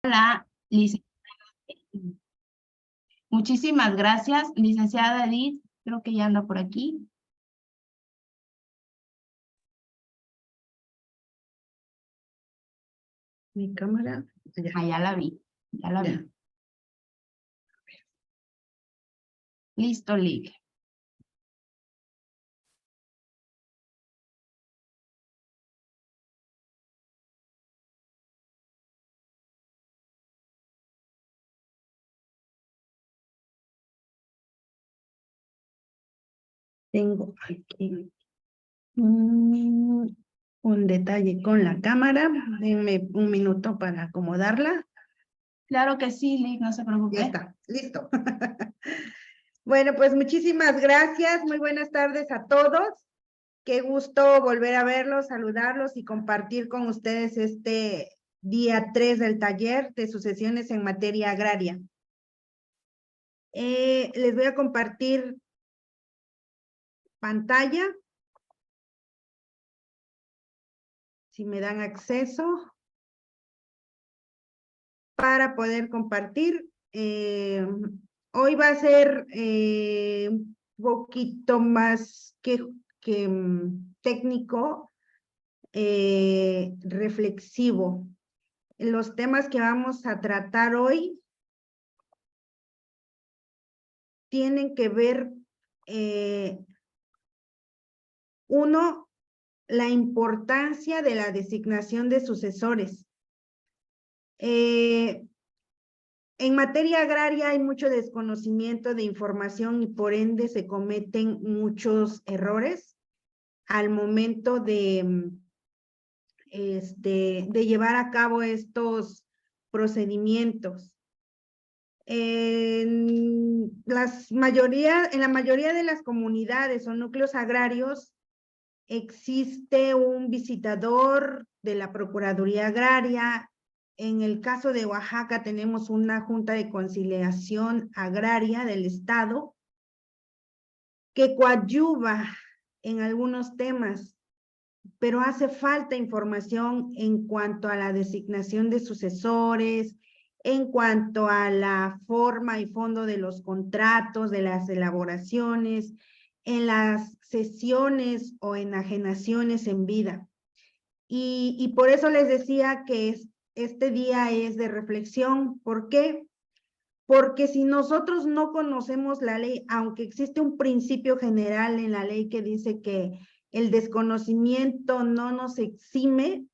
la licenciada. Muchísimas gracias, licenciada Edith. Creo que ya anda por aquí. Mi cámara. Ya. Ah, ya la vi. Ya la Ya. vi. Listo, Lick. Tengo aquí un detalle con la cámara. Denme un minuto para acomodarla. Claro que sí, Lick, no se preocupe. Ya está, listo. Bueno, pues muchísimas gracias. Muy buenas tardes a todos. Qué gusto volver a verlos, saludarlos y compartir con ustedes este día 3 del taller de sucesiones en materia agraria. Les voy a compartir pantalla. Si me dan acceso para poder compartir. Hoy va a ser un poquito más que técnico, reflexivo. Los temas que vamos a tratar hoy tienen que ver, uno, la importancia de la designación de sucesores. En materia agraria hay mucho desconocimiento de información y por ende se cometen muchos errores al momento de llevar a cabo estos procedimientos. En la mayoría de las comunidades o núcleos agrarios existe un visitador de la Procuraduría Agraria. En el caso de Oaxaca tenemos una Junta de Conciliación Agraria del Estado que coadyuva en algunos temas, pero hace falta información en cuanto a la designación de sucesores, en cuanto a la forma y fondo de los contratos, de las elaboraciones, en las cesiones o enajenaciones en vida. Y por eso les decía que este día es de reflexión. ¿Por qué? Porque si nosotros no conocemos la ley, aunque existe un principio general en la ley que dice que el desconocimiento no nos exime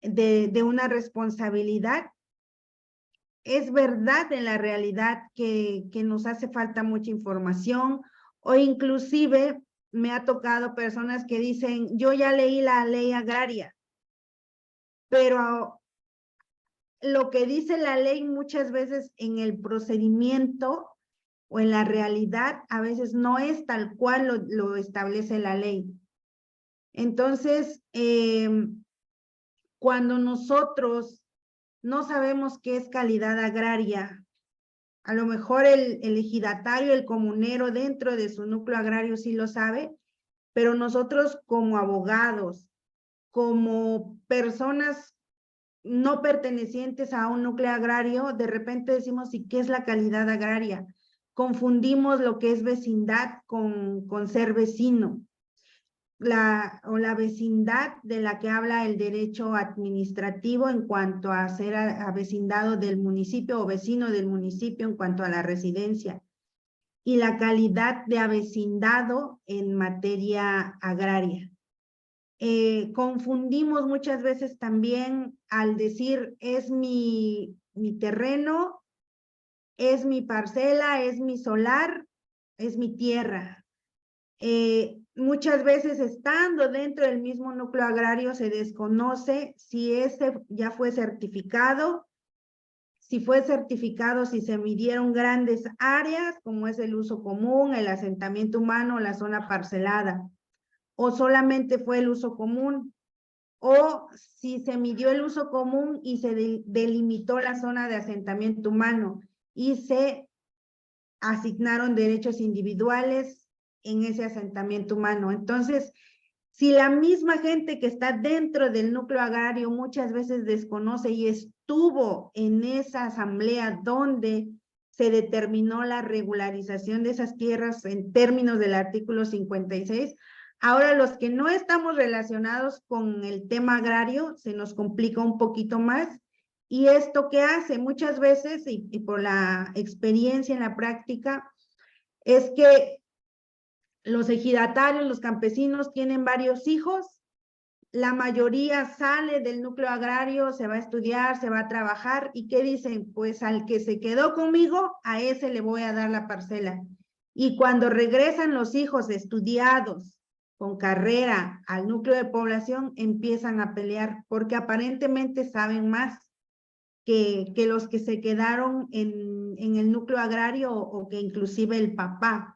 de una responsabilidad, es verdad en la realidad que nos hace falta mucha información, o inclusive me ha tocado personas que dicen, yo ya leí la ley agraria, pero lo que dice la ley muchas veces en el procedimiento o en la realidad a veces no es tal cual lo establece la ley. Entonces, cuando nosotros no sabemos qué es calidad agraria, a lo mejor el ejidatario, el comunero dentro de su núcleo agrario sí lo sabe, pero nosotros como abogados, como personas no pertenecientes a un núcleo agrario, de repente decimos, ¿y qué es la calidad agraria? Confundimos lo que es vecindad con ser vecino. La vecindad de la que habla el derecho administrativo en cuanto a ser avecindado del municipio o vecino del municipio en cuanto a la residencia. Y la calidad de avecindado en materia agraria. Confundimos muchas veces también al decir es mi terreno, es mi parcela, es mi solar, es mi tierra. Muchas veces estando dentro del mismo núcleo agrario se desconoce si ese ya fue certificado, si fue certificado, si se midieron grandes áreas como es el uso común, el asentamiento humano, la zona parcelada, o solamente fue el uso común, o si se midió el uso común y se delimitó la zona de asentamiento humano y se asignaron derechos individuales en ese asentamiento humano. Entonces, Si la misma gente que está dentro del núcleo agrario muchas veces desconoce y estuvo en esa asamblea donde se determinó la regularización de esas tierras en términos del artículo 56, ahora los que no estamos relacionados con el tema agrario se nos complica un poquito más. ¿Y esto qué hace? Muchas veces, y por la experiencia en la práctica, es que los ejidatarios, los campesinos tienen varios hijos, la mayoría sale del núcleo agrario, se va a estudiar, se va a trabajar, ¿y qué dicen? Pues al que se quedó conmigo, a ese le voy a dar la parcela. Y cuando regresan los hijos estudiados, con carrera, al núcleo de población, empiezan a pelear, porque aparentemente saben más que los que se quedaron en el núcleo agrario o que inclusive el papá.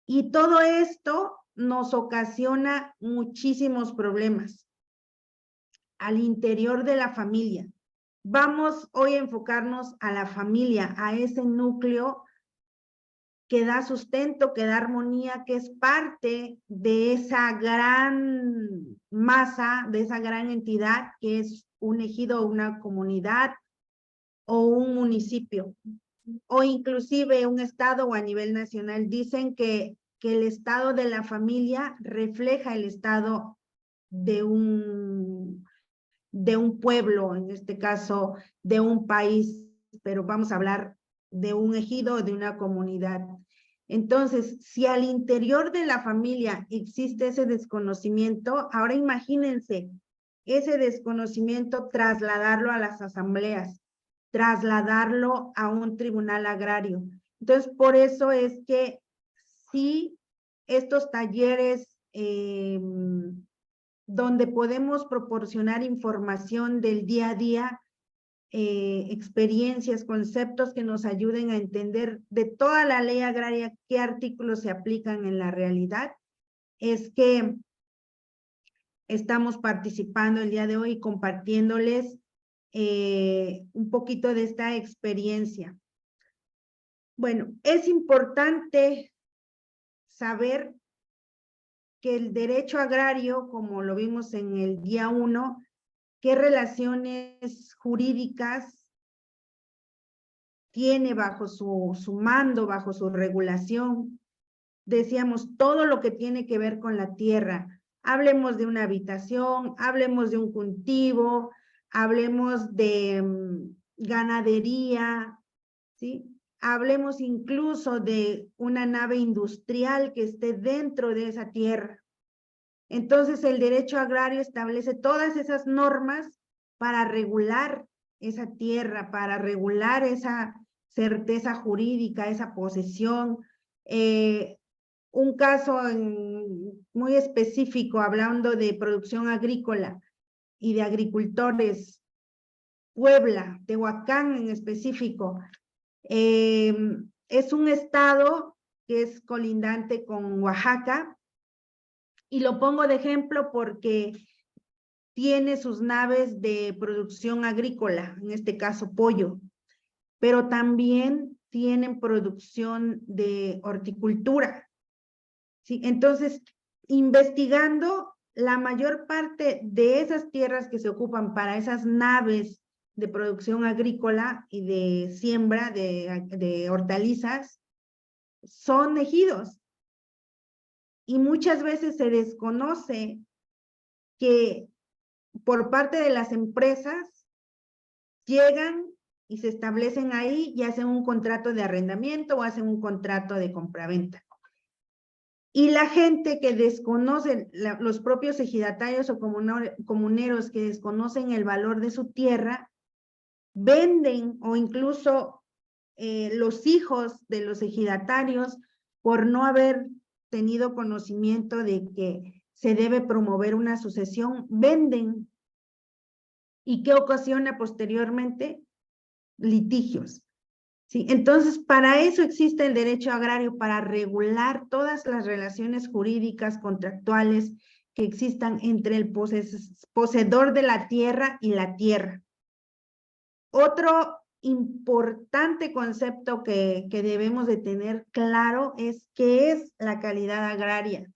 Y todo esto nos ocasiona muchísimos problemas al interior de la familia. Vamos hoy a enfocarnos a la familia, a ese núcleo que da sustento, que da armonía, que es parte de esa gran masa, de esa gran entidad que es un ejido, una comunidad o un municipio, o inclusive un estado o a nivel nacional. Dicen que el estado de la familia refleja el estado de un pueblo, en este caso de un país, pero vamos a hablar de un ejido o de una comunidad. Entonces, si al interior de la familia existe ese desconocimiento, ahora imagínense ese desconocimiento trasladarlo a las asambleas, trasladarlo a un tribunal agrario. Entonces, por eso es que sí, estos talleres donde podemos proporcionar información del día a día, experiencias, conceptos que nos ayuden a entender de toda la ley agraria qué artículos se aplican en la realidad, es que estamos participando el día de hoy compartiéndoles un poquito de esta experiencia. Bueno, es importante saber que el derecho agrario, como lo vimos en el día 1, qué relaciones jurídicas tiene bajo su mando, bajo su regulación. Decíamos, todo lo que tiene que ver con la tierra. Hablemos de una habitación, hablemos de un cultivo, hablemos de ganadería, ¿sí? Hablemos incluso de una nave industrial que esté dentro de esa tierra. Entonces, el derecho agrario establece todas esas normas para regular esa tierra, para regular esa certeza jurídica, esa posesión. Un caso muy específico, hablando de producción agrícola y de agricultores, Puebla, Tehuacán en específico, es un estado que es colindante con Oaxaca, y lo pongo de ejemplo porque tiene sus naves de producción agrícola, en este caso pollo, pero también tienen producción de horticultura, ¿sí? Entonces, investigando, la mayor parte de esas tierras que se ocupan para esas naves de producción agrícola y de siembra de hortalizas son ejidos. Y muchas veces se desconoce que por parte de las empresas llegan y se establecen ahí y hacen un contrato de arrendamiento o hacen un contrato de compraventa. Y la gente que desconoce, los propios ejidatarios o comuneros que desconocen el valor de su tierra, venden, o incluso los hijos de los ejidatarios, por no haber tenido conocimiento de que se debe promover una sucesión, venden. ¿Y qué ocasiona posteriormente? Litigios. ¿Sí? Entonces, para eso existe el derecho agrario, para regular todas las relaciones jurídicas, contractuales que existan entre el poseedor de la tierra y la tierra. Otro importante concepto que debemos de tener claro es qué es la calidad agraria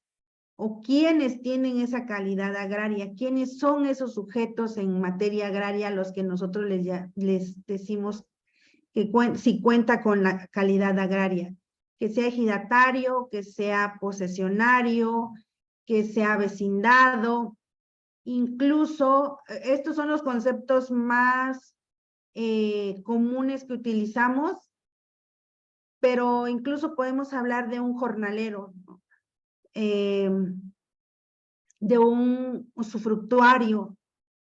o quiénes tienen esa calidad agraria, quiénes son esos sujetos en materia agraria a los que nosotros les decimos que si cuenta con la calidad agraria, que sea ejidatario, que sea posesionario, que sea vecindado, incluso estos son los conceptos más comunes que utilizamos, pero incluso podemos hablar de un jornalero, ¿no? De un usufructuario,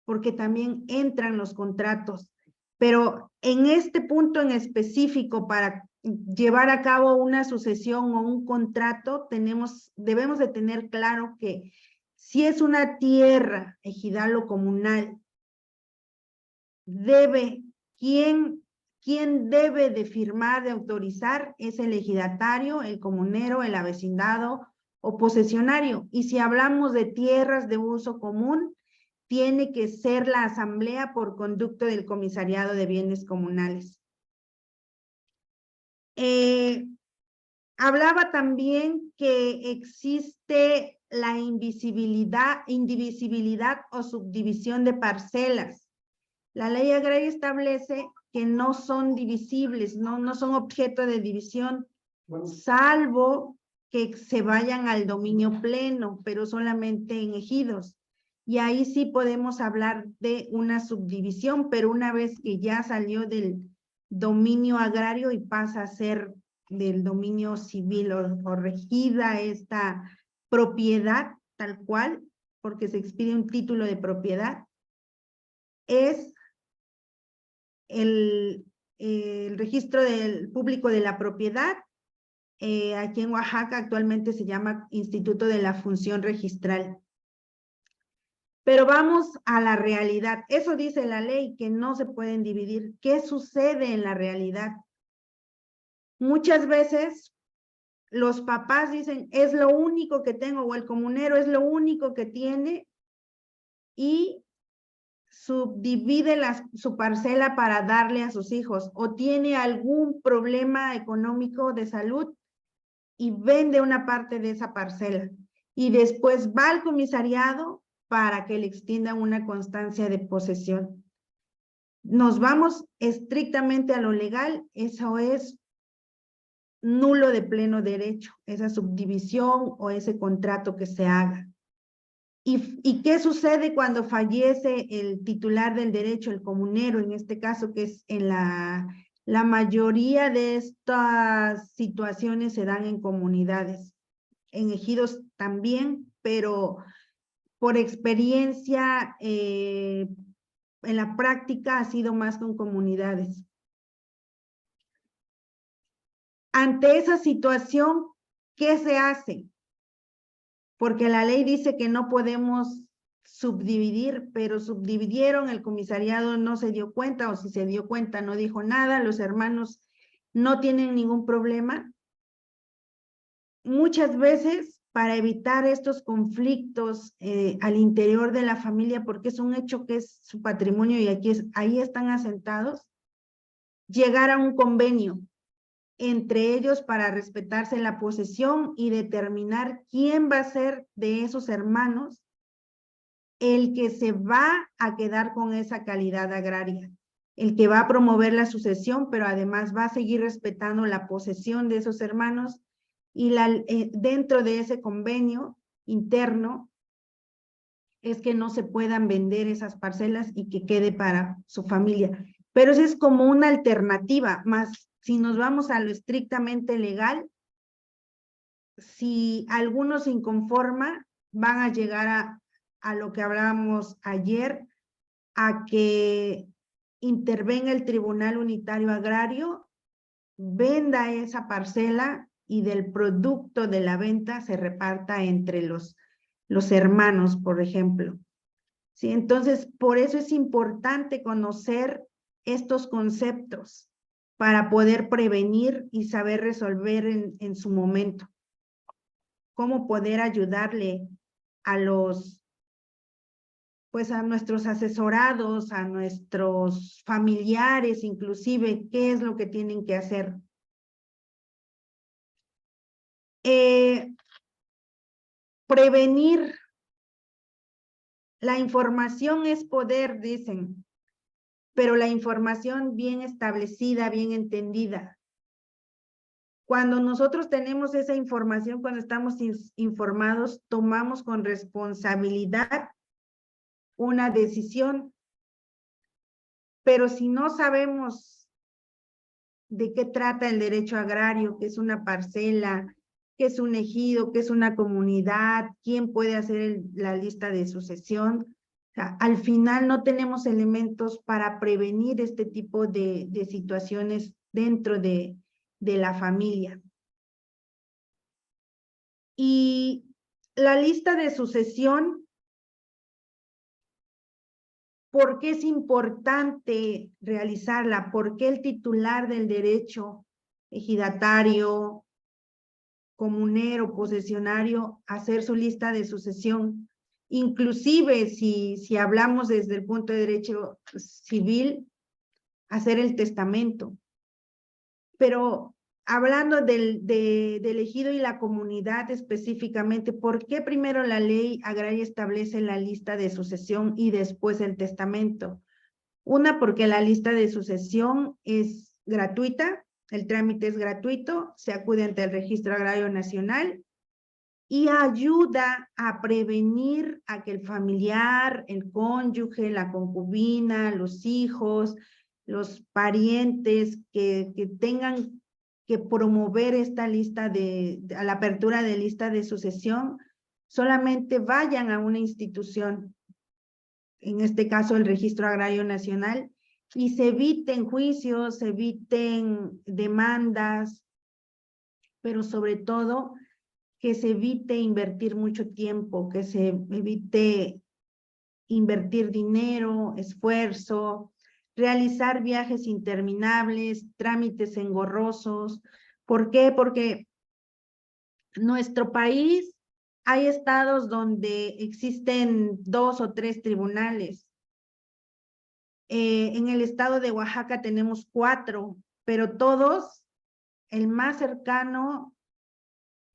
porque también entran los contratos. Pero en este punto en específico, para llevar a cabo una sucesión o un contrato, debemos de tener claro que si es una tierra ejidal o comunal, ¿quién debe de firmar, de autorizar? Es el ejidatario, el comunero, el avecindado o posesionario. Y si hablamos de tierras de uso común, tiene que ser la asamblea por conducto del comisariado de bienes comunales. Hablaba también que existe la indivisibilidad o subdivisión de parcelas. La ley agraria establece que no son divisibles, no son objeto de división, salvo que se vayan al dominio pleno, pero solamente en ejidos. Y ahí sí podemos hablar de una subdivisión, pero una vez que ya salió del dominio agrario y pasa a ser del dominio civil o regida esta propiedad tal cual, porque se expide un título de propiedad, es el registro del público de la propiedad. Aquí en Oaxaca actualmente se llama Instituto de la Función Registral. Pero vamos a la realidad. Eso dice la ley, que no se pueden dividir. ¿Qué sucede en la realidad? Muchas veces los papás dicen, es lo único que tengo, o el comunero es lo único que tiene, y subdivide su parcela para darle a sus hijos, o tiene algún problema económico de salud y vende una parte de esa parcela, y después va al comisariado para que le extiendan una constancia de posesión. Nos vamos estrictamente a lo legal, eso es nulo de pleno derecho, esa subdivisión o ese contrato que se haga. ¿Y qué sucede cuando fallece el titular del derecho, el comunero, en este caso, que es en la mayoría de estas situaciones se dan en comunidades, en ejidos también, pero por experiencia en la práctica ha sido más con comunidades. Ante esa situación, ¿qué se hace? Porque la ley dice que no podemos subdividir, pero subdividieron, el comisariado no se dio cuenta, o si se dio cuenta no dijo nada, los hermanos no tienen ningún problema. Muchas veces, para evitar estos conflictos al interior de la familia, porque es un hecho que es su patrimonio y ahí están asentados, llegar a un convenio entre ellos para respetarse la posesión y determinar quién va a ser de esos hermanos el que se va a quedar con esa calidad agraria, el que va a promover la sucesión, pero además va a seguir respetando la posesión de esos hermanos, y dentro de ese convenio interno es que no se puedan vender esas parcelas y que quede para su familia. Pero eso es como una alternativa, más si nos vamos a lo estrictamente legal, si alguno se inconforma, van a llegar a lo que hablábamos ayer, a que intervenga el Tribunal Unitario Agrario, venda esa parcela y del producto de la venta se reparta entre los hermanos, por ejemplo. ¿Sí? Entonces, por eso es importante conocer estos conceptos para poder prevenir y saber resolver en su momento. Cómo poder ayudarle a a nuestros asesorados, a nuestros familiares, inclusive, qué es lo que tienen que hacer. prevenir. La información es poder, dicen, pero la información bien establecida, bien entendida. Cuando nosotros tenemos esa información, cuando estamos informados, tomamos con responsabilidad una decisión. Pero si no sabemos de qué trata el derecho agrario, qué es una parcela, qué es un ejido, qué es una comunidad, quién puede hacer la lista de sucesión, o sea, al final no tenemos elementos para prevenir este tipo de situaciones dentro de la familia. Y la lista de sucesión, ¿por qué es importante realizarla? ¿Por qué el titular del derecho, ejidatario, comunero, posesionario, hacer su lista de sucesión? Inclusive si hablamos desde el punto de derecho civil, hacer el testamento. Pero hablando del ejido y la comunidad específicamente, ¿por qué primero la ley agraria establece la lista de sucesión y después el testamento? Una, porque la lista de sucesión es gratuita, el trámite es gratuito, se acude ante el Registro Agrario Nacional y ayuda a prevenir a que el familiar, el cónyuge, la concubina, los hijos, los parientes que tengan que promover esta lista a la apertura de lista de sucesión, solamente vayan a una institución, en este caso el Registro Agrario Nacional, y se eviten juicios, se eviten demandas, pero sobre todo que se evite invertir mucho tiempo, que se evite invertir dinero, esfuerzo, realizar viajes interminables, trámites engorrosos. ¿Por qué? Porque nuestro país hay estados donde existen 2 o 3 tribunales. En el estado de Oaxaca tenemos 4, pero todos, el más cercano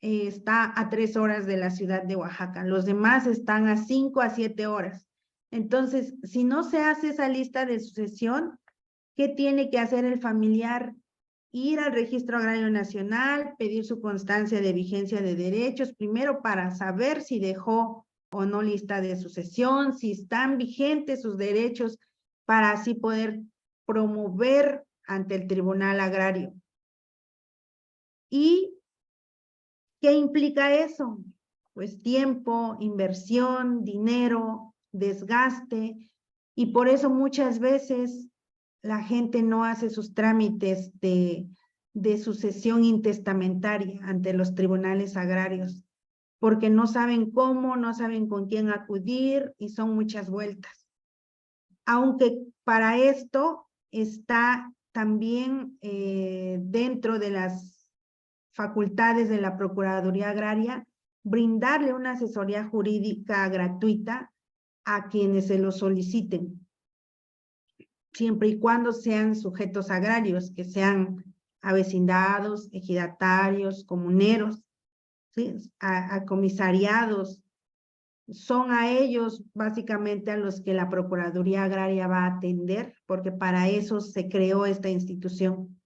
está a 3 horas de la ciudad de Oaxaca. Los demás están a 5 a 7 horas. Entonces, si no se hace esa lista de sucesión, ¿qué tiene que hacer el familiar? Ir al Registro Agrario Nacional, pedir su constancia de vigencia de derechos, primero para saber si dejó o no lista de sucesión, si están vigentes sus derechos, para así poder promover ante el Tribunal Agrario. ¿Y qué implica eso? Pues tiempo, inversión, dinero, desgaste, y por eso muchas veces la gente no hace sus trámites de sucesión intestamentaria ante los tribunales agrarios, porque no saben cómo, no saben con quién acudir y son muchas vueltas. Aunque para esto está también dentro de las facultades de la Procuraduría Agraria, brindarle una asesoría jurídica gratuita a quienes se lo soliciten, siempre y cuando sean sujetos agrarios, que sean avecindados, ejidatarios, comuneros, ¿sí? a comisariados. Son a ellos básicamente a los que la Procuraduría Agraria va a atender, porque para eso se creó esta institución.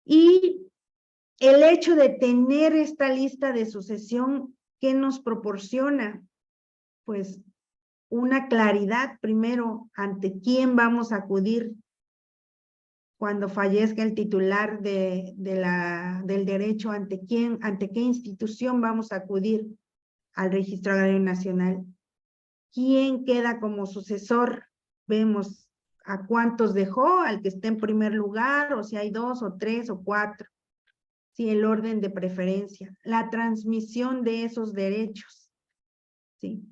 Y el hecho de tener esta lista de sucesión, ¿qué nos proporciona? Pues una claridad, primero, ante quién vamos a acudir cuando fallezca el titular del derecho, ante qué institución vamos a acudir al Registro Agrario Nacional. ¿Quién queda como sucesor? Vemos a cuántos dejó, al que esté en primer lugar, o si hay 2 o 3 o 4. Sí, el orden de preferencia, la transmisión de esos derechos, ¿sí?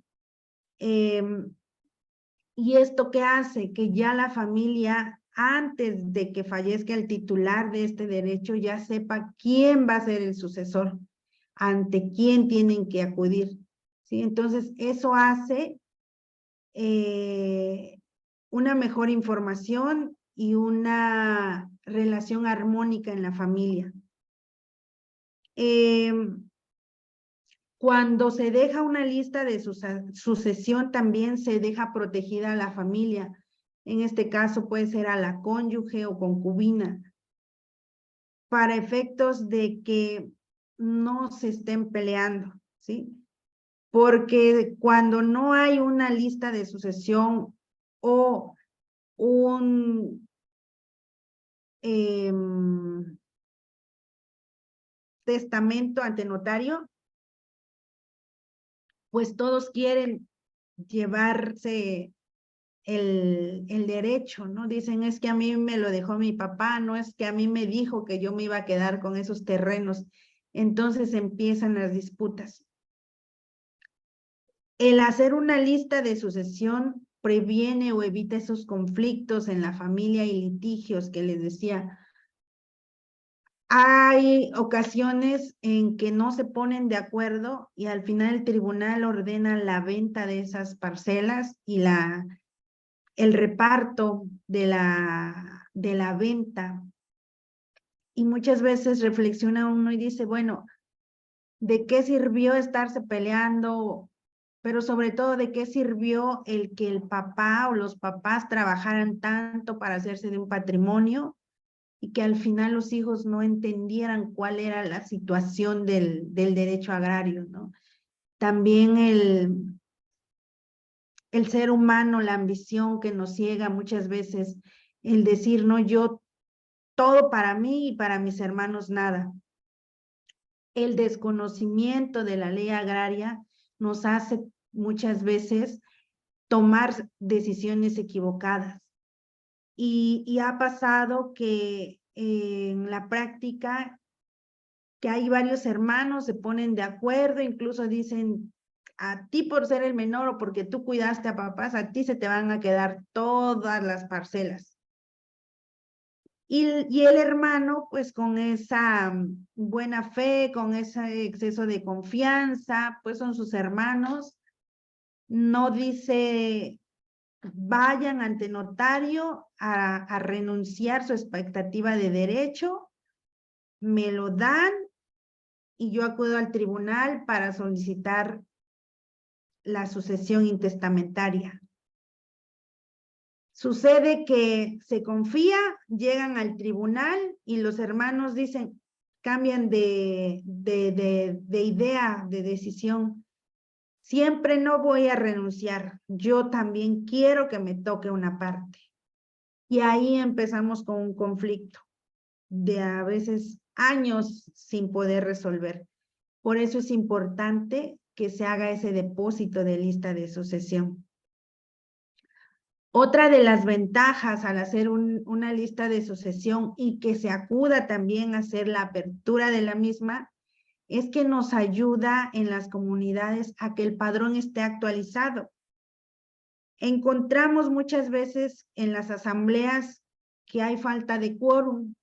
¿Y esto qué hace? Que ya la familia, antes de que fallezca el titular de este derecho, ya sepa quién va a ser el sucesor, ante quién tienen que acudir, ¿sí? Entonces, eso hace una mejor información y una relación armónica en la familia. Cuando se deja una lista de sucesión, también se deja protegida a la familia. En este caso puede ser a la cónyuge o concubina, para efectos de que no se estén peleando, ¿sí? Porque cuando no hay una lista de sucesión o un testamento ante notario, pues todos quieren llevarse el derecho, ¿no? Dicen, es que a mí me lo dejó mi papá, no es que a mí me dijo que yo me iba a quedar con esos terrenos. Entonces empiezan las disputas. El hacer una lista de sucesión previene o evita esos conflictos en la familia y litigios que les decía. Hay ocasiones en que no se ponen de acuerdo y al final el tribunal ordena la venta de esas parcelas y el reparto de la venta. Y muchas veces reflexiona uno y dice, bueno, ¿de qué sirvió estarse peleando? Pero sobre todo, ¿de qué sirvió el que el papá o los papás trabajaran tanto para hacerse de un patrimonio y que al final los hijos no entendieran cuál era la situación del derecho agrario, ¿no? También el ser humano, la ambición que nos ciega muchas veces, el decir, no, yo todo para mí y para mis hermanos nada. El desconocimiento de la ley agraria nos hace muchas veces tomar decisiones equivocadas. Y ha pasado que en la práctica, que hay varios hermanos, se ponen de acuerdo, incluso dicen, a ti por ser el menor o porque tú cuidaste a papás, a ti se te van a quedar todas las parcelas. Y el hermano, pues con esa buena fe, con ese exceso de confianza, pues son sus hermanos, no dice, vayan ante notario a renunciar su expectativa de derecho, me lo dan y yo acudo al tribunal para solicitar la sucesión intestamentaria. Sucede que se confía, llegan al tribunal y los hermanos dicen, cambian de idea, de decisión. Siempre no voy a renunciar, yo también quiero que me toque una parte. Y ahí empezamos con un conflicto de a veces años sin poder resolver. Por eso es importante que se haga ese depósito de lista de sucesión. Otra de las ventajas al hacer una lista de sucesión y que se acuda también a hacer la apertura de la misma es que nos ayuda en las comunidades a que el padrón esté actualizado. Encontramos muchas veces en las asambleas que hay falta de quórum,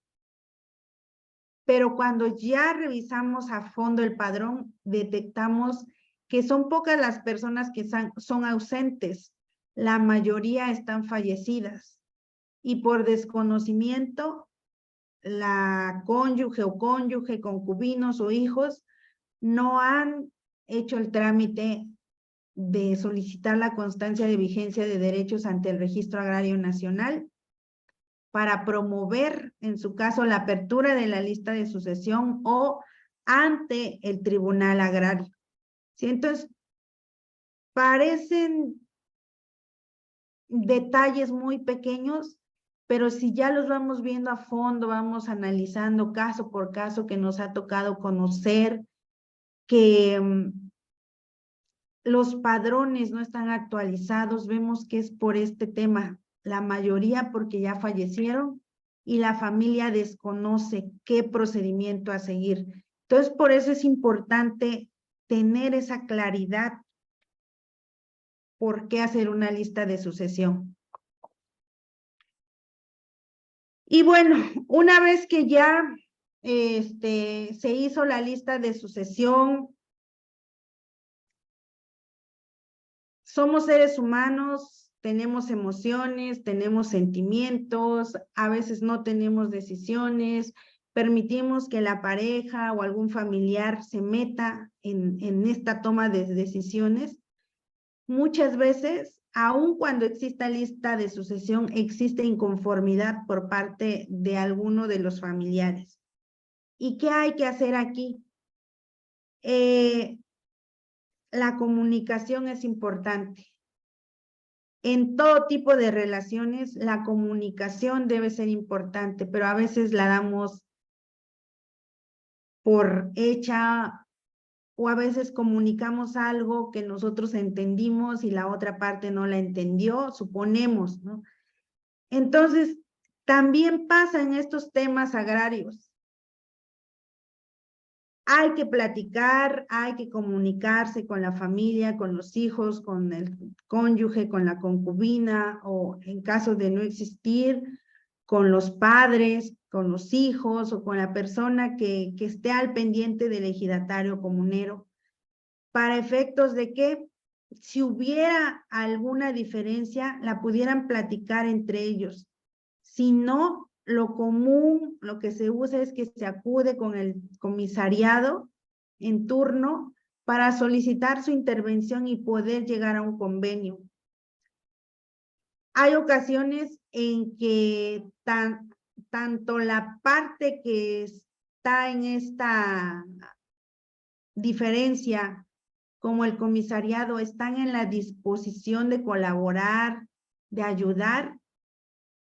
pero cuando ya revisamos a fondo el padrón, detectamos que son pocas las personas que son ausentes. La mayoría están fallecidas y por desconocimiento, la cónyuge o cónyuge, concubinos o hijos no han hecho el trámite de solicitar la constancia de vigencia de derechos ante el Registro Agrario Nacional para promover, en su caso, la apertura de la lista de sucesión o ante el Tribunal Agrario. ¿Sí? Entonces, parecen detalles muy pequeños, pero si ya los vamos viendo a fondo, vamos analizando caso por caso que nos ha tocado conocer, que los padrones no están actualizados, vemos que es por este tema, la mayoría porque ya fallecieron y la familia desconoce qué procedimiento a seguir. Entonces, por eso es importante tener esa claridad por qué hacer una lista de sucesión. Y bueno, una vez que ya se hizo la lista de sucesión, somos seres humanos, tenemos emociones, tenemos sentimientos, a veces no tenemos decisiones, permitimos que la pareja o algún familiar se meta en esta toma de decisiones, muchas veces, aun cuando exista lista de sucesión, existe inconformidad por parte de alguno de los familiares. ¿Y qué hay que hacer aquí? La comunicación es importante. En todo tipo de relaciones, la comunicación debe ser importante, pero a veces la damos por hecha o a veces comunicamos algo que nosotros entendimos y la otra parte no la entendió, suponemos, ¿no? Entonces, también pasa en estos temas agrarios. Hay que platicar, hay que comunicarse con la familia, con los hijos, con el cónyuge, con la concubina, o en caso de no existir, con los padres, con los hijos, o con la persona que esté al pendiente del ejidatario comunero, para efectos de que si hubiera alguna diferencia, la pudieran platicar entre ellos. Si no, lo común, lo que se usa es que se acude con el comisariado en turno para solicitar su intervención y poder llegar a un convenio. Hay ocasiones en que tanto la parte que está en esta diferencia como el comisariado están en la disposición de colaborar, de ayudar.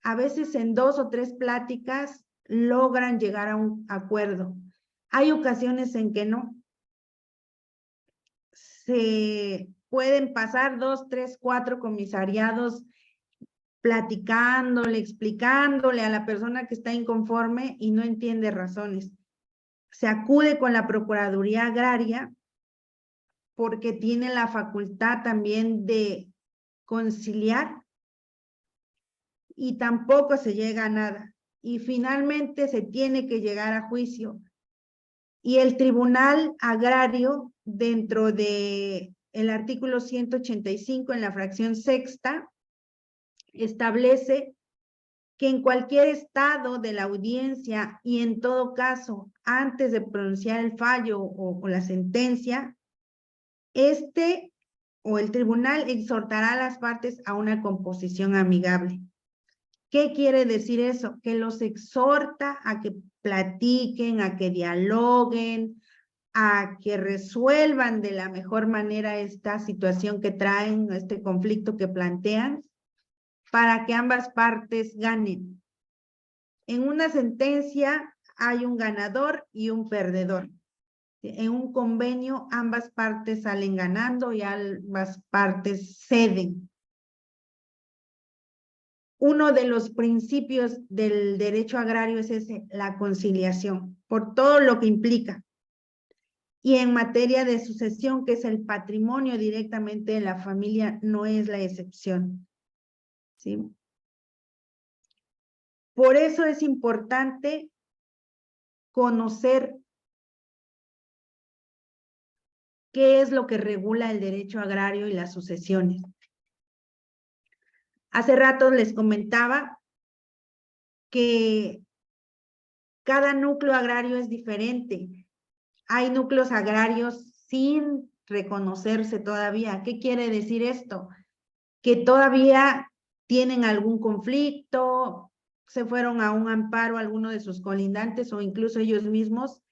A veces en 2 o 3 pláticas logran llegar a un acuerdo. Hay ocasiones en que no. Se pueden pasar 2, 3, 4 comisariados platicándole, explicándole a la persona que está inconforme y no entiende razones. Se acude con la Procuraduría Agraria porque tiene la facultad también de conciliar y tampoco se llega a nada. Y finalmente se tiene que llegar a juicio. Y el Tribunal Agrario, dentro de el artículo 185 en la fracción sexta, establece que en cualquier estado de la audiencia y en todo caso, antes de pronunciar el fallo o la sentencia, o el tribunal exhortará a las partes a una composición amigable. ¿Qué quiere decir eso? Que los exhorta a que platiquen, a que dialoguen, a que resuelvan de la mejor manera esta situación que traen, este conflicto que plantean, para que ambas partes ganen. En una sentencia hay un ganador y un perdedor. En un convenio ambas partes salen ganando y ambas partes ceden. Uno de los principios del derecho agrario es ese, la conciliación, por todo lo que implica. Y en materia de sucesión, que es el patrimonio directamente de la familia, no es la excepción. ¿Sí? Por eso es importante conocer qué es lo que regula el derecho agrario y las sucesiones. Hace rato les comentaba que cada núcleo agrario es diferente. Hay núcleos agrarios sin reconocerse todavía. ¿Qué quiere decir esto? Que todavía tienen algún conflicto, se fueron a un amparo a alguno de sus colindantes o incluso ellos mismos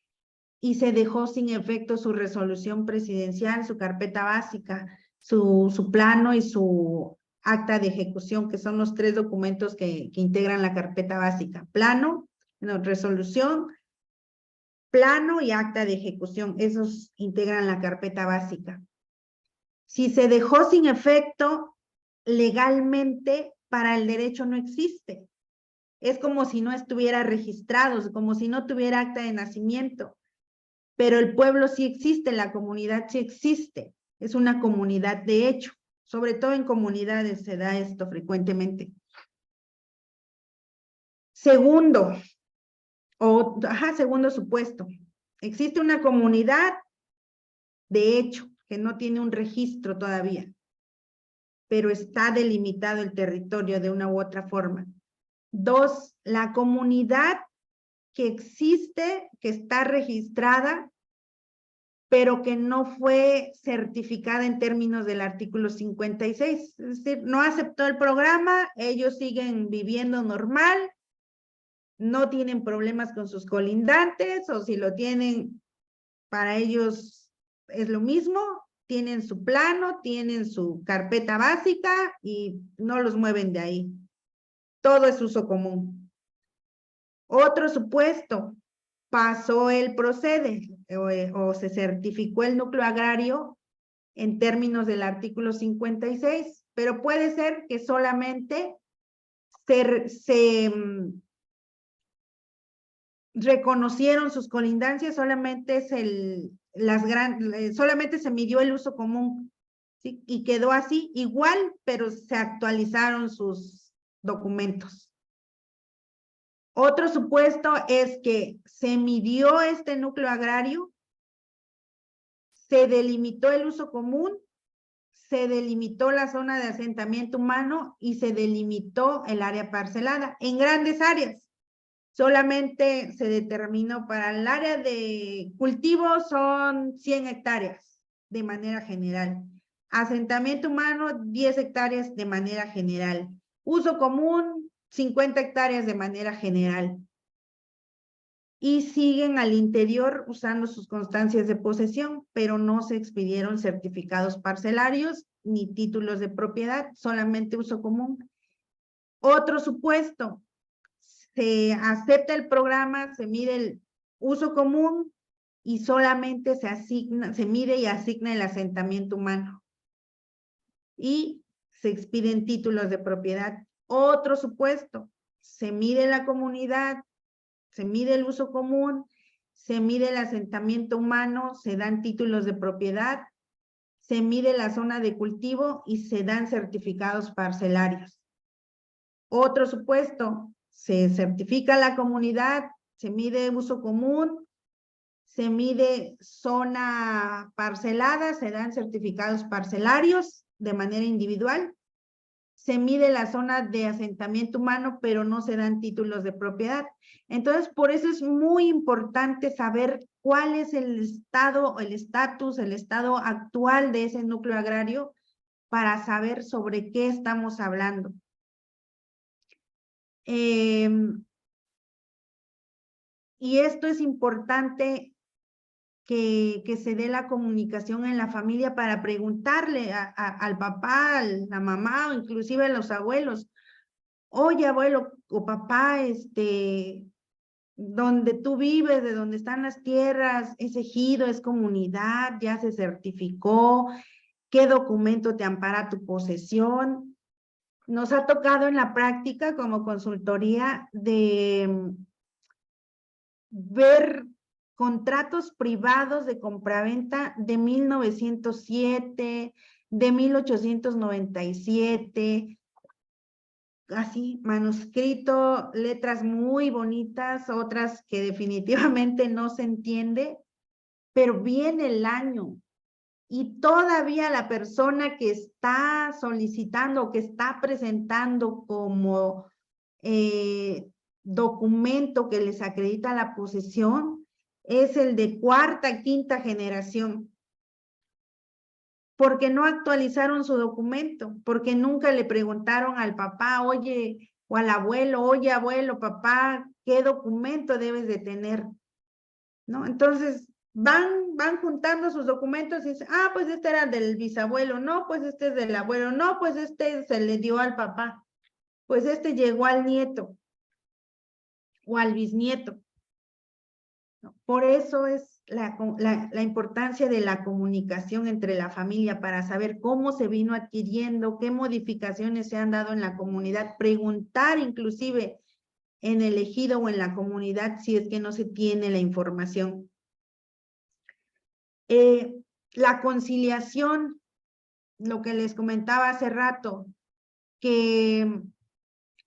y se dejó sin efecto su resolución presidencial, su carpeta básica, su plano y su acta de ejecución, que son los 3 documentos que integran la carpeta básica. Plano, no, resolución, plano y acta de ejecución. Esos integran la carpeta básica. Si se dejó sin efecto, legalmente para el derecho no existe. Es como si no estuviera registrado, como si no tuviera acta de nacimiento. Pero el pueblo sí existe, la comunidad sí existe. Es una comunidad de hecho. Sobre todo en comunidades se da esto frecuentemente. Segundo supuesto. Existe una comunidad de hecho que no tiene un registro todavía, pero está delimitado el territorio de una u otra forma. 2, la comunidad que existe, que está registrada, pero que no fue certificada en términos del artículo 56. Es decir, no aceptó el programa, ellos siguen viviendo normal, no tienen problemas con sus colindantes, o si lo tienen, para ellos es lo mismo, tienen su plano, tienen su carpeta básica y no los mueven de ahí. Todo es uso común. Otro supuesto, pasó el procede o se certificó el núcleo agrario en términos del artículo 56, pero puede ser que solamente se reconocieron sus colindancias, solamente solamente se midió el uso común, ¿sí? Y quedó así igual, pero se actualizaron sus documentos. Otro supuesto es que se midió este núcleo agrario, se delimitó el uso común, se delimitó la zona de asentamiento humano y se delimitó el área parcelada en grandes áreas. Solamente se determinó para el área de cultivo son 100 hectáreas de manera general. Asentamiento humano, 10 hectáreas de manera general. Uso común, 50 hectáreas de manera general. Y siguen al interior usando sus constancias de posesión, pero no se expidieron certificados parcelarios ni títulos de propiedad, solamente uso común. Otro supuesto, se acepta el programa, se mide el uso común y solamente se mide y asigna el asentamiento humano. Y se expiden títulos de propiedad. Otro supuesto, se mide la comunidad, se mide el uso común, se mide el asentamiento humano, se dan títulos de propiedad, se mide la zona de cultivo y se dan certificados parcelarios. Otro supuesto, se certifica la comunidad, se mide uso común, se mide zona parcelada, se dan certificados parcelarios de manera individual, se mide la zona de asentamiento humano, pero no se dan títulos de propiedad. Entonces, por eso es muy importante saber cuál es el estado, el estatus, el estado actual de ese núcleo agrario para saber sobre qué estamos hablando. Y esto es importante que se dé la comunicación en la familia para preguntarle al papá, a la mamá o inclusive a los abuelos. Oye, abuelo o papá, donde tú vives, de donde están las tierras, ¿es ejido, es comunidad, ya se certificó? ¿Qué documento te ampara tu posesión? Nos ha tocado en la práctica como consultoría de ver contratos privados de compraventa de 1907, de 1897, así, manuscrito, letras muy bonitas, otras que definitivamente no se entiende, pero viene el año y todavía la persona que está solicitando, que está presentando como documento que les acredita la posesión, es el de cuarta, quinta generación. Porque no actualizaron su documento, porque nunca le preguntaron al papá, oye, o al abuelo, oye, abuelo, papá, ¿qué documento debes de tener? ¿No? Entonces, van juntando sus documentos y dicen, ah, pues este era del bisabuelo, no, pues este es del abuelo, no, pues este se le dio al papá, pues este llegó al nieto o al bisnieto. Por eso es la importancia de la comunicación entre la familia para saber cómo se vino adquiriendo, qué modificaciones se han dado en la comunidad, preguntar inclusive en el ejido o en la comunidad si es que no se tiene la información. La conciliación, lo que les comentaba hace rato, que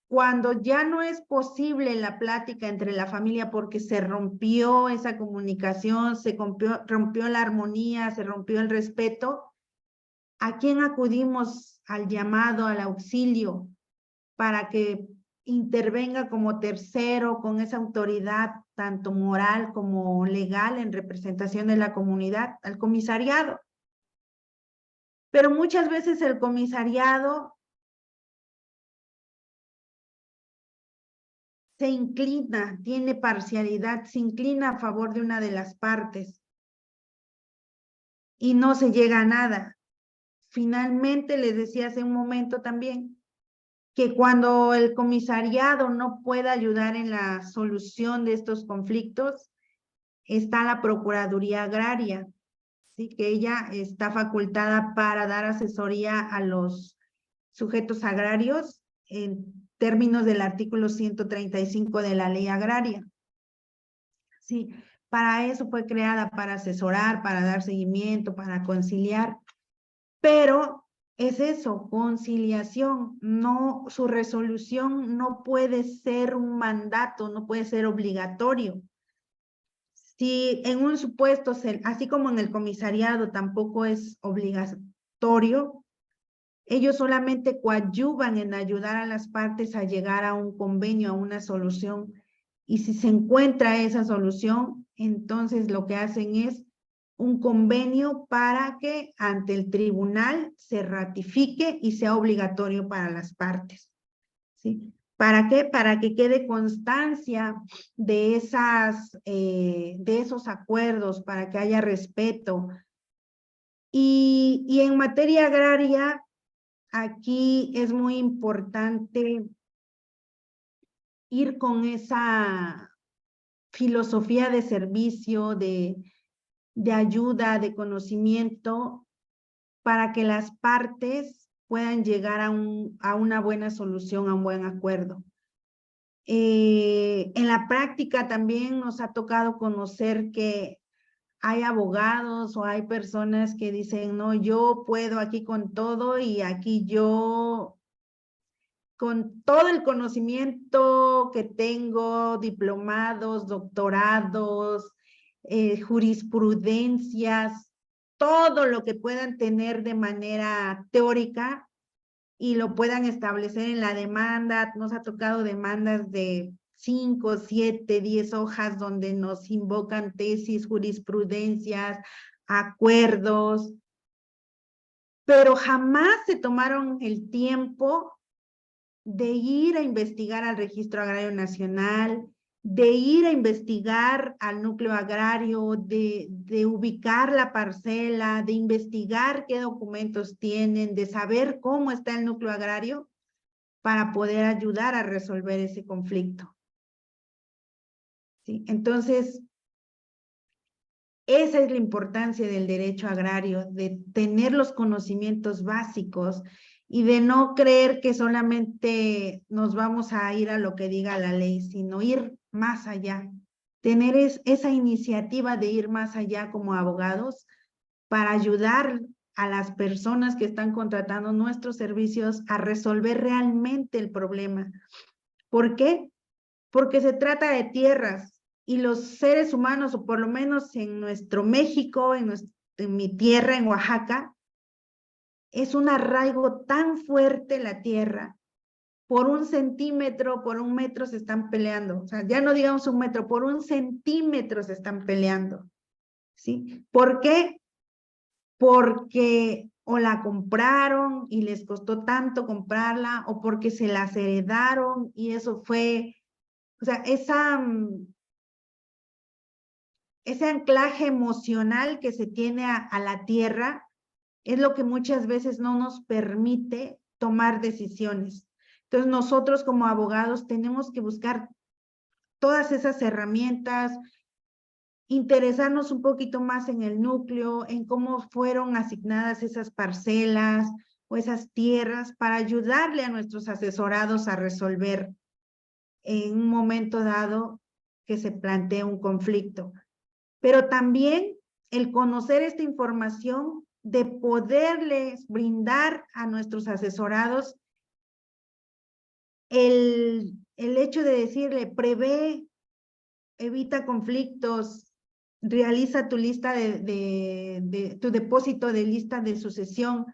cuando ya no es posible la plática entre la familia porque se rompió esa comunicación, se rompió la armonía, se rompió el respeto, ¿a quién acudimos? Al llamado, al auxilio, para que intervenga como tercero con esa autoridad tanto moral como legal, en representación de la comunidad, al comisariado. Pero muchas veces el comisariado se inclina, tiene parcialidad, se inclina a favor de una de las partes y no se llega a nada. Finalmente, les decía hace un momento también, que cuando el comisariado no pueda ayudar en la solución de estos conflictos, está la Procuraduría Agraria, ¿sí? Que ella está facultada para dar asesoría a los sujetos agrarios en términos del artículo 135 de la Ley Agraria. Sí, para eso fue creada, para asesorar, para dar seguimiento, para conciliar, pero es eso, conciliación, no, su resolución no puede ser un mandato, no puede ser obligatorio. Si en un supuesto, así como en el comisariado tampoco es obligatorio, ellos solamente coadyuvan en ayudar a las partes a llegar a un convenio, a una solución. Y si se encuentra esa solución, entonces lo que hacen es un convenio para que ante el tribunal se ratifique y sea obligatorio para las partes, ¿sí? ¿Para qué? Para que quede constancia de esos acuerdos, para que haya respeto. Y en materia agraria, aquí es muy importante ir con esa filosofía de servicio, de ayuda, de conocimiento, para que las partes puedan llegar a una buena solución, a un buen acuerdo. En la práctica también nos ha tocado conocer que hay abogados o hay personas que dicen, no, yo puedo aquí con todo y aquí yo, con todo el conocimiento que tengo, diplomados, doctorados, jurisprudencias, todo lo que puedan tener de manera teórica y lo puedan establecer en la demanda. Nos ha tocado demandas de 5, 7, 10 hojas donde nos invocan tesis, jurisprudencias, acuerdos, pero jamás se tomaron el tiempo de ir a investigar al Registro Agrario Nacional, de ir a investigar al núcleo agrario, de ubicar la parcela, de investigar qué documentos tienen, de saber cómo está el núcleo agrario para poder ayudar a resolver ese conflicto. ¿Sí? Entonces, esa es la importancia del derecho agrario, de tener los conocimientos básicos y de no creer que solamente nos vamos a ir a lo que diga la ley, sino ir más allá. Tener esa iniciativa de ir más allá como abogados para ayudar a las personas que están contratando nuestros servicios a resolver realmente el problema. ¿Por qué? Porque se trata de tierras y los seres humanos, o por lo menos en nuestro México, en mi tierra, en Oaxaca, es un arraigo tan fuerte la tierra. Por 1 centímetro, por 1 metro se están peleando. O sea, ya no digamos 1 metro, por 1 centímetro se están peleando. ¿Sí? ¿Por qué? Porque o la compraron y les costó tanto comprarla, o porque se las heredaron y eso fue, o sea, ese anclaje emocional que se tiene a la tierra es lo que muchas veces no nos permite tomar decisiones. Entonces nosotros como abogados tenemos que buscar todas esas herramientas, interesarnos un poquito más en el núcleo, en cómo fueron asignadas esas parcelas o esas tierras para ayudarle a nuestros asesorados a resolver en un momento dado que se plantee un conflicto. Pero también el conocer esta información, de poderles brindar a nuestros asesorados el hecho de decirle, prevé, evita conflictos, realiza tu lista tu depósito de lista de sucesión,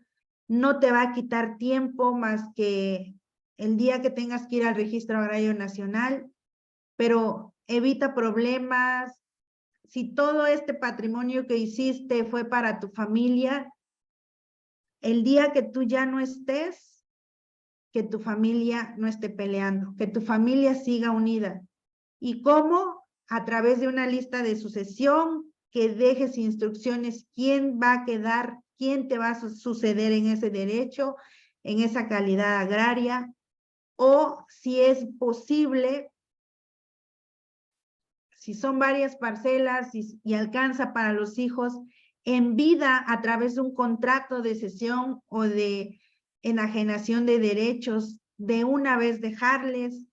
no te va a quitar tiempo más que el día que tengas que ir al Registro Agrario Nacional, pero evita problemas. Si todo este patrimonio que hiciste fue para tu familia, el día que tú ya no estés, que tu familia no esté peleando, que tu familia siga unida. ¿Y cómo? A través de una lista de sucesión, que dejes instrucciones quién va a quedar, quién te va a suceder en ese derecho, en esa calidad agraria, o si es posible, si son varias parcelas y alcanza para los hijos, en vida a través de un contrato de cesión o de enajenación de derechos, de una vez dejarles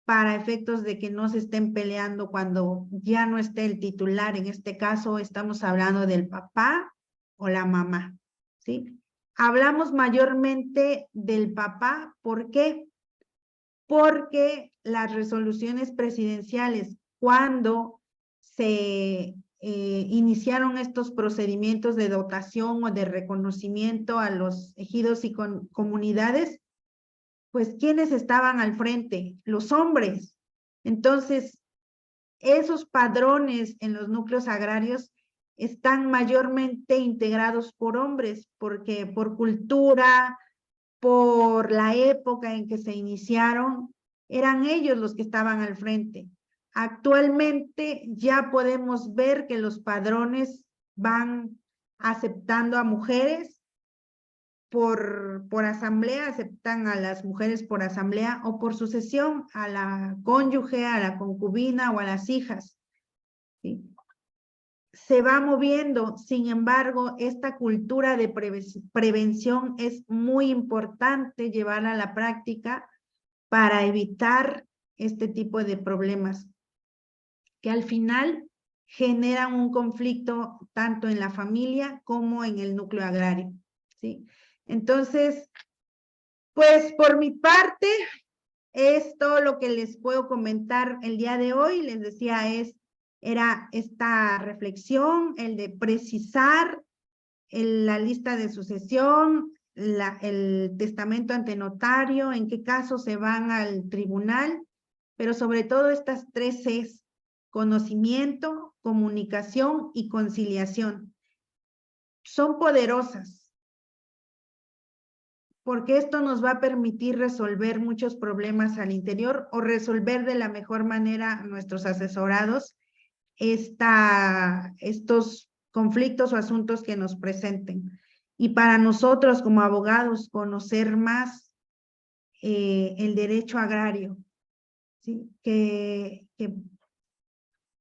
para efectos de que no se estén peleando cuando ya no esté el titular. En este caso estamos hablando del papá o la mamá, ¿sí? Hablamos mayormente del papá, ¿por qué? Porque las resoluciones presidenciales, cuando se iniciaron estos procedimientos de dotación o de reconocimiento a los ejidos y comunidades, pues ¿quiénes estaban al frente? Los hombres. Entonces, esos padrones en los núcleos agrarios están mayormente integrados por hombres, porque por cultura, por la época en que se iniciaron, eran ellos los que estaban al frente. Actualmente ya podemos ver que los padrones van aceptando a mujeres por asamblea, aceptan a las mujeres por asamblea o por sucesión a la cónyuge, a la concubina o a las hijas, ¿sí? Se va moviendo, sin embargo, esta cultura de prevención es muy importante llevarla a la práctica para evitar este tipo de problemas, que al final generan un conflicto tanto en la familia como en el núcleo agrario, ¿sí? Entonces, pues por mi parte, es todo lo que les puedo comentar el día de hoy. Les decía, era esta reflexión, el de precisar la lista de sucesión, el testamento ante notario, en qué caso se van al tribunal, pero sobre todo estas tres Cs: conocimiento, comunicación y conciliación. Son poderosas, porque esto nos va a permitir resolver muchos problemas al interior o resolver de la mejor manera a nuestros asesorados estos conflictos o asuntos que nos presenten. Y para nosotros como abogados, conocer más el derecho agrario, ¿sí? que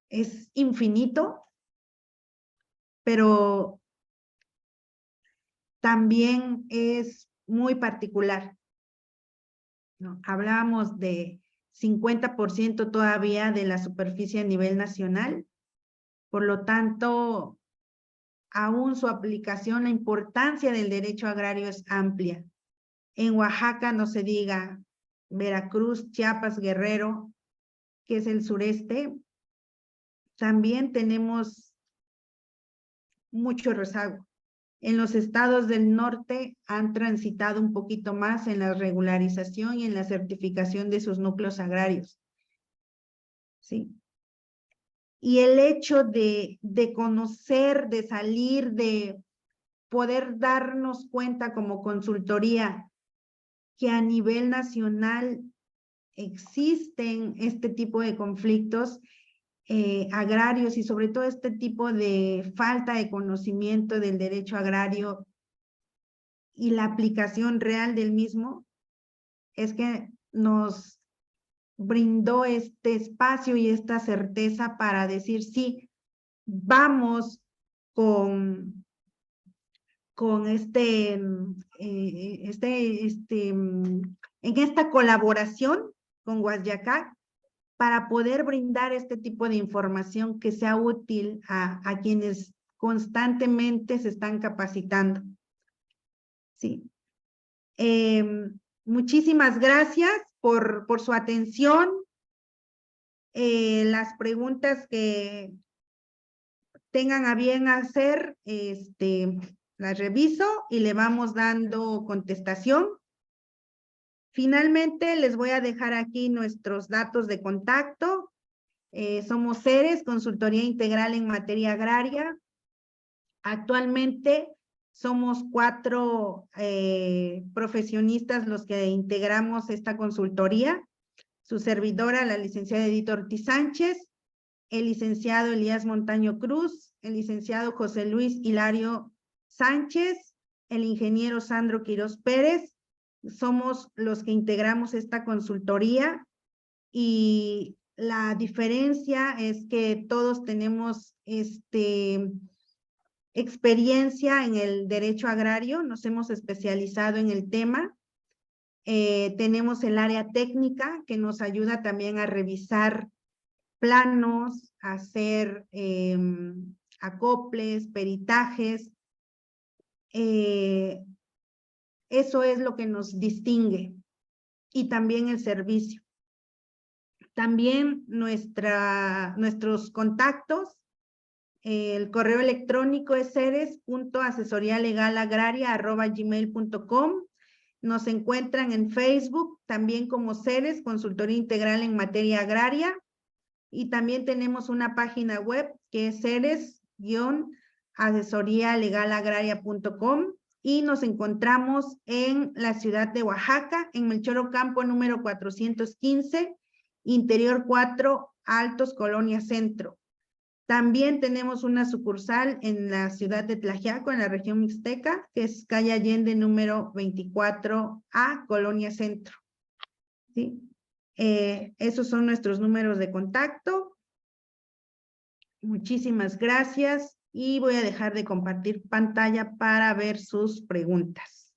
es infinito, pero también es muy particular, ¿no? Hablábamos de 50% todavía de la superficie a nivel nacional, por lo tanto, aún su aplicación, la importancia del derecho agrario es amplia. En Oaxaca, no se diga, Veracruz, Chiapas, Guerrero, que es el sureste, también tenemos mucho rezago. En los estados del norte han transitado un poquito más en la regularización y en la certificación de sus núcleos agrarios, ¿sí? Y el hecho de conocer, de salir, de poder darnos cuenta como consultoría que a nivel nacional existen este tipo de conflictos agrarios y sobre todo este tipo de falta de conocimiento del derecho agrario y la aplicación real del mismo, es que nos brindó este espacio y esta certeza para decir sí, vamos con en esta colaboración con Guasyacac para poder brindar este tipo de información que sea útil a quienes constantemente se están capacitando. Sí. Muchísimas gracias por su atención. Las preguntas que tengan a bien hacer, las reviso y le vamos dando contestación. Finalmente, les voy a dejar aquí nuestros datos de contacto. Somos Ceres, Consultoría Integral en Materia Agraria. Actualmente somos 4 profesionistas los que integramos esta consultoría. Su servidora, la licenciada Edith Ortiz Sánchez, el licenciado Elías Montaño Cruz, el licenciado José Luis Hilario Sánchez, el ingeniero Sandro Quirós Pérez. Somos los que integramos esta consultoría y la diferencia es que todos tenemos experiencia en el derecho agrario, nos hemos especializado en el tema. Tenemos el área técnica que nos ayuda también a revisar planos, a hacer acoples, peritajes. Eso es lo que nos distingue. Y también el servicio. También nuestros contactos. El correo electrónico es ceres.asesorialegalagraria@gmail.com. Nos encuentran en Facebook también como Ceres, Consultoría Integral en Materia Agraria. Y también tenemos una página web que es ceres-asesorialegalagraria.com. Y nos encontramos en la ciudad de Oaxaca, en Melchor Ocampo número 415, Interior 4, Altos, Colonia Centro. También tenemos una sucursal en la ciudad de Tlaxiaco, en la región mixteca, que es calle Allende número 24A, Colonia Centro. ¿Sí? Esos son nuestros números de contacto. Muchísimas gracias y voy a dejar de compartir pantalla para ver sus preguntas.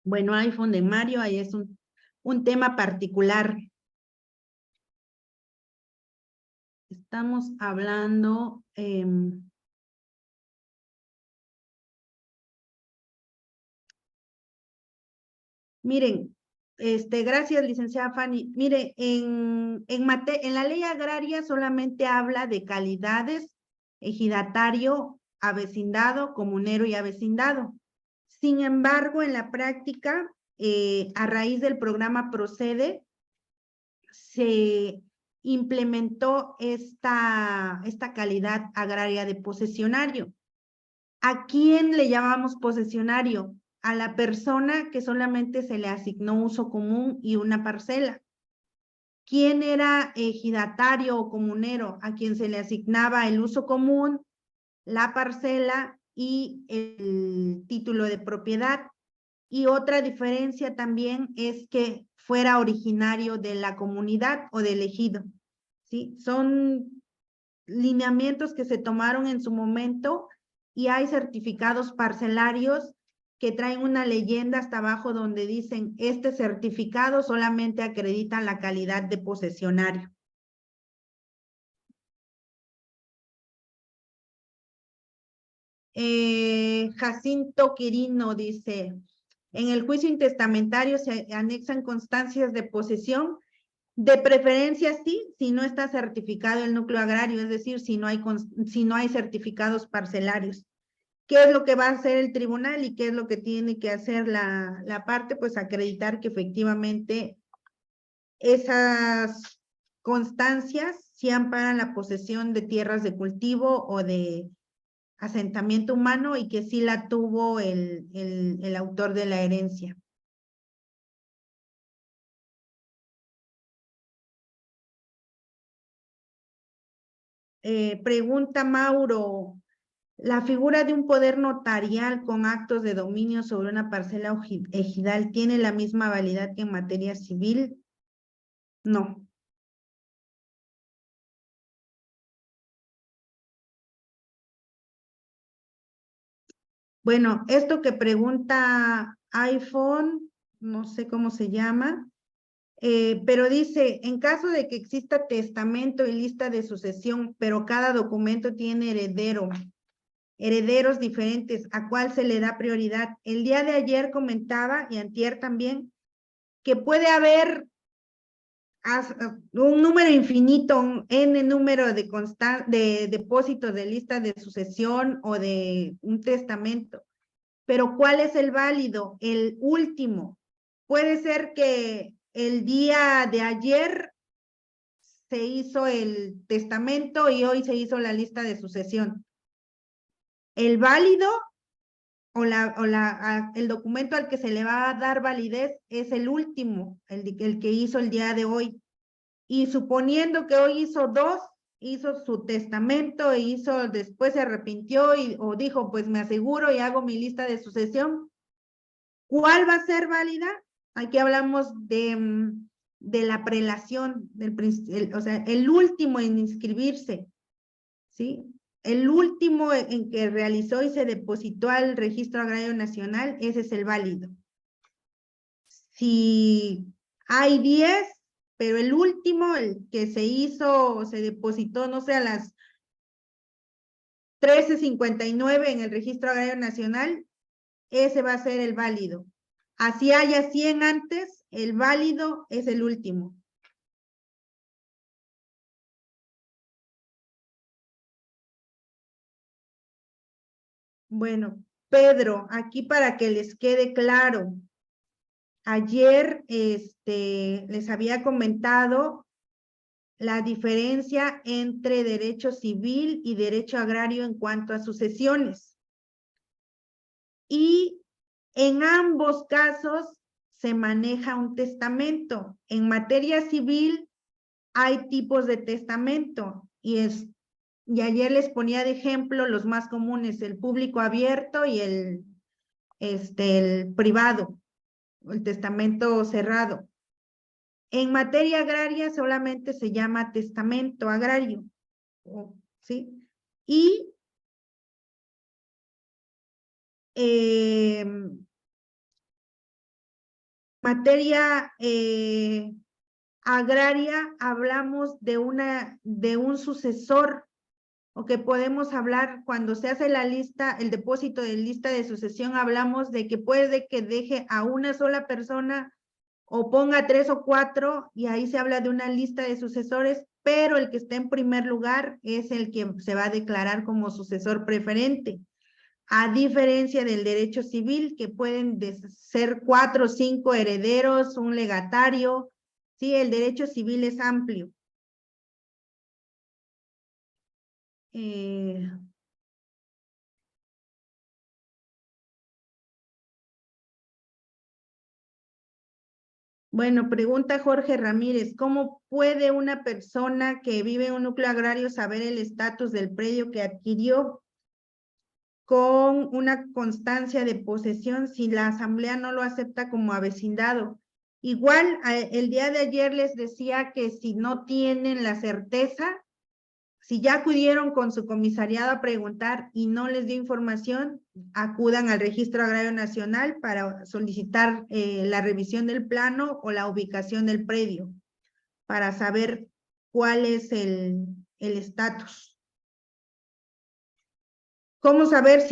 Bueno, iPhone de Mario, ahí es un tema particular. Estamos hablando... miren, gracias, licenciada Fanny. Mire, en la ley agraria solamente habla de calidades, ejidatario, avecindado, comunero y avecindado. Sin embargo, en la práctica, a raíz del programa Procede, se implementó esta calidad agraria de posesionario. ¿A quién le llamamos posesionario? A la persona que solamente se le asignó uso común y una parcela. ¿Quién era ejidatario o comunero? A quien se le asignaba el uso común, la parcela y el título de propiedad. Y otra diferencia también es que fuera originario de la comunidad o del ejido. ¿Sí? Son lineamientos que se tomaron en su momento y hay certificados parcelarios que traen una leyenda hasta abajo donde dicen, este certificado solamente acredita la calidad de posesionario. Jacinto Quirino dice, en el juicio intestamentario se anexan constancias de posesión, de preferencia sí, si no está certificado el núcleo agrario, es decir, si no hay certificados parcelarios. ¿Qué es lo que va a hacer el tribunal y qué es lo que tiene que hacer la parte? Pues acreditar que efectivamente esas constancias sí amparan la posesión de tierras de cultivo o de asentamiento humano y que sí la tuvo el autor de la herencia. Pregunta Mauro, ¿la figura de un poder notarial con actos de dominio sobre una parcela ejidal tiene la misma validad que en materia civil? No. Bueno, esto que pregunta iPhone, no sé cómo se llama, pero dice, en caso de que exista testamento y lista de sucesión, pero cada documento tiene herederos diferentes, ¿a cuál se le da prioridad? El día de ayer comentaba, y antier también, que puede haber un número infinito, un n número de depósitos de lista de sucesión o de un testamento. Pero ¿cuál es el válido? El último. Puede ser que el día de ayer se hizo el testamento y hoy se hizo la lista de sucesión. El válido o el documento al que se le va a dar validez es el último, el que hizo el día de hoy. Y suponiendo que hoy hizo dos, hizo su testamento, después se arrepintió o dijo, pues me aseguro y hago mi lista de sucesión. ¿Cuál va a ser válida? Aquí hablamos de la prelación, o sea, el último en inscribirse, ¿sí? El último en que realizó y se depositó al Registro Agrario Nacional, ese es el válido. Si hay 10, pero el último, el que se hizo, se depositó, no sé, a las 13:59 en el Registro Agrario Nacional, ese va a ser el válido. Así haya 100 antes, el válido es el último. Bueno, Pedro, aquí para que les quede claro, ayer les había comentado la diferencia entre derecho civil y derecho agrario en cuanto a sucesiones. Y en ambos casos se maneja un testamento. En materia civil hay tipos de testamento y ayer les ponía de ejemplo los más comunes, el público abierto y el privado, el testamento cerrado. En materia agraria solamente se llama testamento agrario, ¿sí? Y materia agraria hablamos de un sucesor, o que podemos hablar cuando se hace la lista, el depósito de lista de sucesión, hablamos de que puede que deje a una sola persona o ponga 3 o 4 y ahí se habla de una lista de sucesores, pero el que está en primer lugar es el que se va a declarar como sucesor preferente. A diferencia del derecho civil, que pueden ser 4 o 5 herederos, un legatario. Sí, el derecho civil es amplio. Bueno, pregunta Jorge Ramírez, ¿cómo puede una persona que vive en un núcleo agrario saber el estatus del predio que adquirió con una constancia de posesión si la asamblea no lo acepta como avecindado? Igual, el día de ayer les decía que si no tienen la certeza, si ya acudieron con su comisariado a preguntar y no les dio información, acudan al Registro Agrario Nacional para solicitar la revisión del plano o la ubicación del predio para saber cuál es el estatus. ¿Cómo saber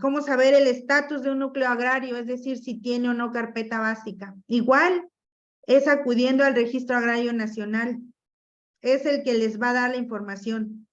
cómo saber el estatus de un núcleo agrario? Es decir, si tiene o no carpeta básica. Igual es acudiendo al Registro Agrario Nacional. Es el que les va a dar la información.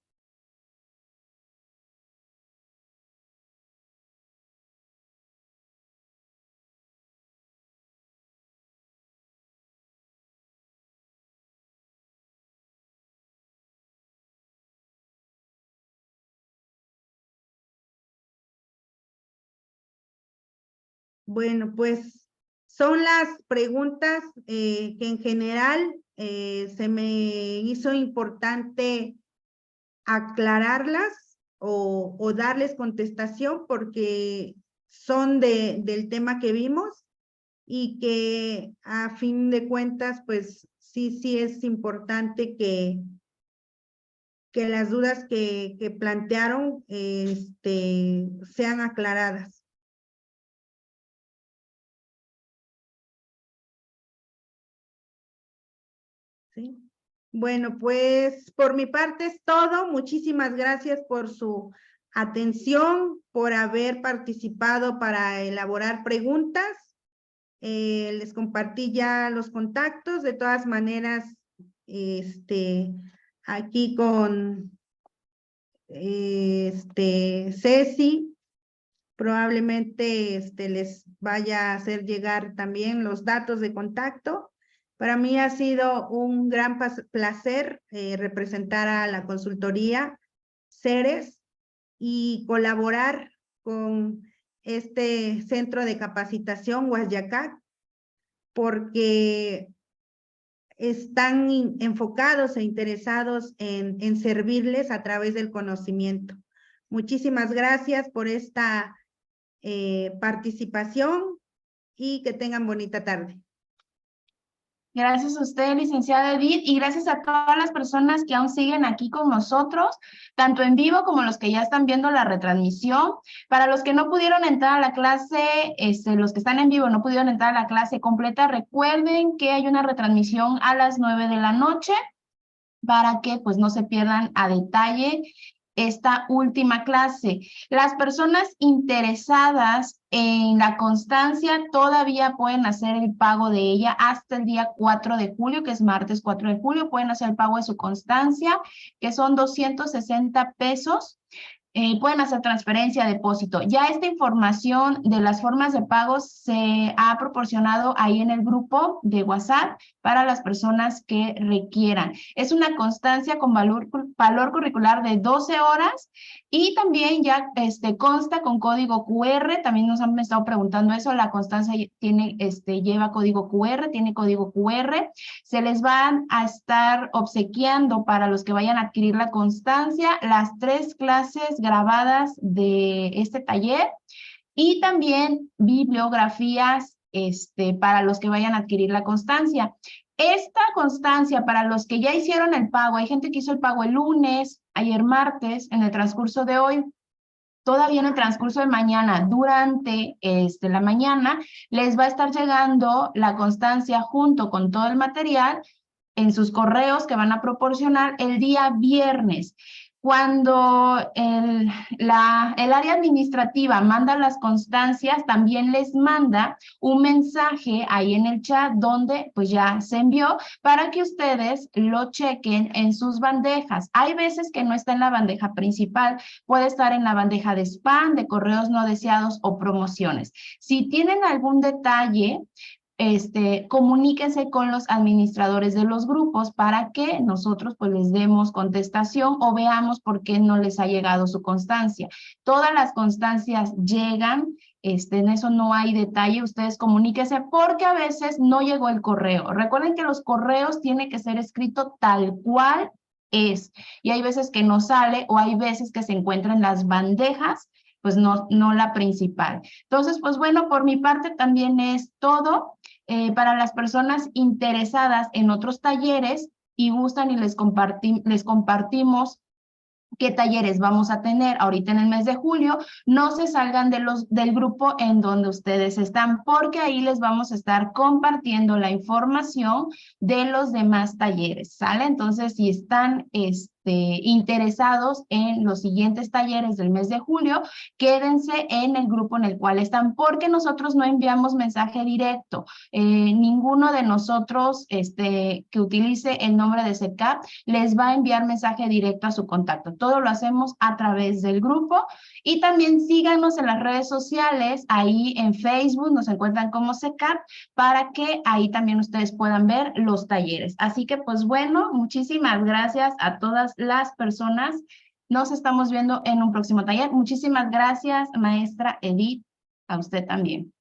Bueno, pues son las preguntas que en general se me hizo importante aclararlas o darles contestación porque son del tema que vimos y que a fin de cuentas, pues sí es importante que las dudas que plantearon sean aclaradas. ¿Sí? Bueno, pues por mi parte es todo. Muchísimas gracias por su atención, por haber participado para elaborar preguntas Les compartí ya los contactos. De todas maneras, aquí con Ceci, probablemente les vaya a hacer llegar también los datos de contacto. Para mí ha sido un gran placer representar a la consultoría Ceres y colaborar con este centro de capacitación Huayacac, porque están enfocados e interesados en servirles a través del conocimiento. Muchísimas gracias por esta participación y que tengan bonita tarde. Gracias a usted, licenciada Edith, y gracias a todas las personas que aún siguen aquí con nosotros, tanto en vivo como los que ya están viendo la retransmisión. Para los que no pudieron entrar a la clase, los que están en vivo no pudieron entrar a la clase completa, recuerden que hay una retransmisión a las 9 de la noche para que pues no se pierdan a detalle esta última clase. Las personas interesadas en la constancia todavía pueden hacer el pago de ella hasta el día 4 de julio, que es martes 4 de julio, pueden hacer el pago de su constancia, que son 260 pesos. Pueden hacer transferencia, depósito. Ya esta información de las formas de pago se ha proporcionado ahí en el grupo de WhatsApp para las personas que requieran. Es una constancia con valor curricular de 12 horas y también ya consta con código QR. También nos han estado preguntando eso. La constancia tiene, lleva código QR, tiene código QR. Se les van a estar obsequiando para los que vayan a adquirir la constancia las 3 clases grabadas de este taller y también bibliografías para los que vayan a adquirir la constancia. Esta constancia para los que ya hicieron el pago, hay gente que hizo el pago el lunes, ayer martes, en el transcurso de hoy, todavía en el transcurso de mañana, durante la mañana, les va a estar llegando la constancia junto con todo el material en sus correos que van a proporcionar el día viernes. Cuando el área administrativa manda las constancias, también les manda un mensaje ahí en el chat donde pues ya se envió para que ustedes lo chequen en sus bandejas. Hay veces que no está en la bandeja principal, puede estar en la bandeja de spam, de correos no deseados o promociones. Si tienen algún detalle, comuníquense con los administradores de los grupos para que nosotros pues les demos contestación o veamos por qué no les ha llegado su constancia. Todas las constancias llegan, en eso no hay detalle, ustedes comuníquense porque a veces no llegó el correo. Recuerden que los correos tienen que ser escrito tal cual es y hay veces que no sale o hay veces que se encuentran en las bandejas, pues no la principal. Entonces, pues bueno, por mi parte también es todo. Para las personas interesadas en otros talleres y gustan y les compartimos qué talleres vamos a tener ahorita en el mes de julio, no se salgan del grupo en donde ustedes están, porque ahí les vamos a estar compartiendo la información de los demás talleres, ¿sale? Entonces, si están interesados en los siguientes talleres del mes de julio, quédense en el grupo en el cual están, porque nosotros no enviamos mensaje directo. Ninguno de nosotros que utilice el nombre de CECAP les va a enviar mensaje directo a su contacto. Todo lo hacemos a través del grupo y también síganos en las redes sociales, ahí en Facebook nos encuentran como CECAP para que ahí también ustedes puedan ver los talleres. Así que pues bueno, muchísimas gracias a todas las personas. Nos estamos viendo en un próximo taller. Muchísimas gracias, maestra Edith, a usted también.